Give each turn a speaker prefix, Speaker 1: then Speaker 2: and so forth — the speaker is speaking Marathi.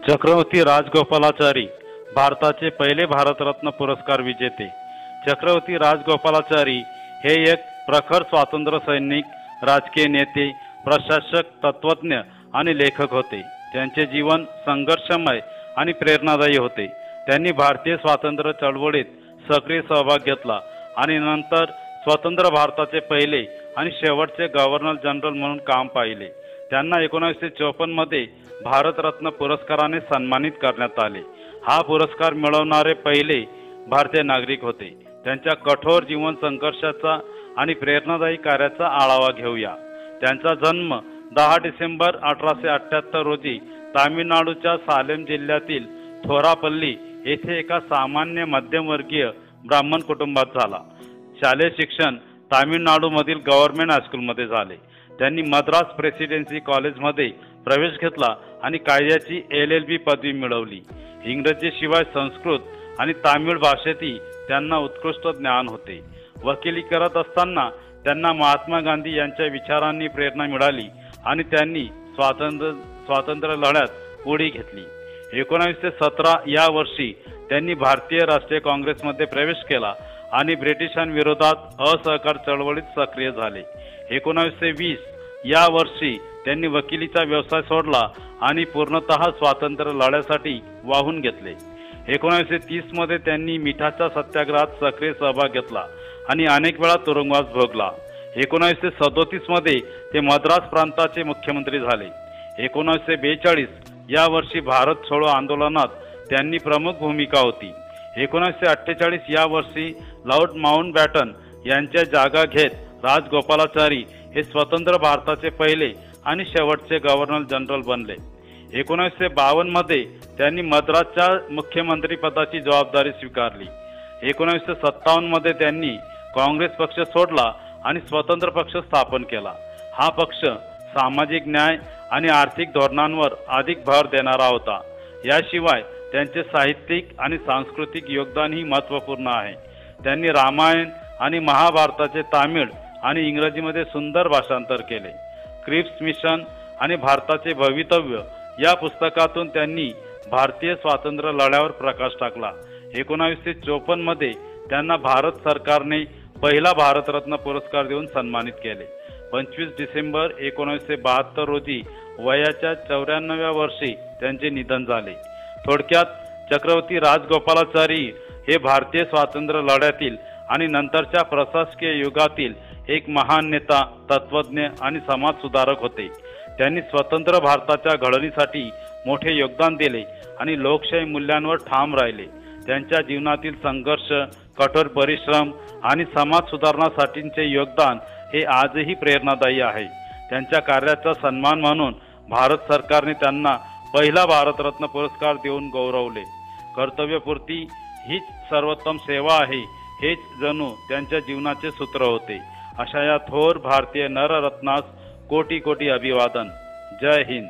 Speaker 1: चक्रवर्ती राजगोपालाचारी भारताचे पहिले भारतरत्न पुरस्कार विजेते। चक्रवर्ती राजगोपालाचारी हे एक प्रखर स्वातंत्र्य सैनिक, राजकीय नेते, प्रशासक, तत्वज्ञ आणि लेखक होते। त्यांचे जीवन संघर्षमय आणि प्रेरणादायी होते। त्यांनी भारतीय स्वातंत्र्य चळवळीत सक्रिय सहभाग घेतला आणि नंतर स्वतंत्र भारताचे पहिले आणि शेवटचे गव्हर्नर जनरल म्हणून काम पाहिले। त्यांना 1954 मध्ये भारतरत्न पुरस्काराने सन्मानित करण्यात आले। हा पुरस्कार मिळवणारे पहिले भारतीय नागरिक होते। त्यांच्या कठोर जीवन संघर्षाचा आणि प्रेरणादायी कार्याचा आढावा घेऊया। त्यांचा जन्म 10 डिसेंबर 1878 रोजी तामिळनाडूच्या सालेम जिल्ह्यातील थोरापल्ली येथे एका सामान्य मध्यमवर्गीय ब्राह्मण कुटुंबात झाला। शालेय शिक्षण तामिळनाडूमधील गव्हर्नमेंट हायस्कूलमध्ये झाले। त्यांनी मद्रास प्रेसिडेन्सी कॉलेजमध्ये प्रवेश घेतला आणि कायद्याची LLB पदवी मिळवली। इंग्रजीशिवाय संस्कृत आणि तामिळ भाषेतही त्यांना उत्कृष्ट ज्ञान होते। वकिली करत असताना त्यांना महात्मा गांधी यांच्या विचारांनी प्रेरणा मिळाली आणि त्यांनी स्वातंत्र्य लढ्यात उडी घेतली। 1917 या वर्षी त्यांनी भारतीय राष्ट्रीय काँग्रेसमध्ये प्रवेश केला आणि ब्रिटिशांविरोधात असहकार चळवळीत सक्रिय झाले। 1920 या वर्षी त्यांनी वकिलीचा व्यवसाय सोडला आणि पूर्णतः स्वातंत्र्य लढ्यासाठी वाहून घेतले। 1930 मध्ये त्यांनी मिठाच्या सत्याग्रहात सक्रिय सहभाग घेतला आणि अनेक वेळा तुरुंगवास भोगला। 1937 मध्ये ते मद्रास प्रांताचे मुख्यमंत्री झाले। 1942 या वर्षी भारत छोडो आंदोलनात त्यांनी प्रमुख भूमिका होती। 1948 या वर्षी लॉर्ड माउंटबॅटन यांच्या जागा घेत राजगोपालाचारी हे स्वतंत्र भारताचे पहिले आणि शेवटचे गव्हर्नर जनरल बनले। 1952 मध्ये त्यांनी मद्रासच्या मुख्यमंत्री पदाची जबाबदारी स्वीकारली। 1957 मध्ये त्यांनी काँग्रेस पक्ष सोडला आणि स्वतंत्र पक्ष स्थापन केला। हा पक्ष सामाजिक न्याय आणि आर्थिक धोरणांवर अधिक भर देणारा होता। याशिवाय त्यांचे साहित्यिक आणि सांस्कृतिक योगदानही महत्त्वपूर्ण आहे। त्यांनी रामायण आणि महाभारताचे तामिळ आणि इंग्रजीमध्ये सुंदर भाषांतर केले। क्रिप्स मिशन आणि भारताचे भवितव्य या पुस्तकातून त्यांनी भारतीय स्वातंत्र्य लढ्यावर प्रकाश टाकला। 1954 मध्ये त्यांना भारत सरकारने पहिला भारतरत्न पुरस्कार देऊन सन्मानित केले। 25 डिसेंबर 1972 रोजी वयाच्या 94व्या वर्षी त्यांचे निधन झाले। थोडक्यात चक्रवर्ती राजगोपालाचारी हे भारतीय स्वातंत्र्य लढ्यातील आणि नंतरच्या प्रशासकीय युगातील एक महान नेता, तत्वज्ञ आणि समाज सुधारक होते। त्यांनी स्वतंत्र भारताच्या घडणीसाठी मोठे योगदान दिले आणि लोकशाही मूल्यांवर ठाम राहिले। त्यांच्या जीवनातील संघर्ष, कठोर परिश्रम आणि समाज सुधारणासाठीचे योगदान हे आजही प्रेरणादायी आहे। त्यांच्या कार्याचा सन्मान म्हणून भारत सरकारने त्यांना पहिला भारतरत्न पुरस्कार देऊन गौरवले। कर्तव्यपूर्ती हीच सर्वोत्तम सेवा आहे, हेच जणू त्यांच्या जीवनाचे सूत्र होते। अशा या थोर भारतीय नररत्नास कोटी कोटी अभिवादन। जय हिंद।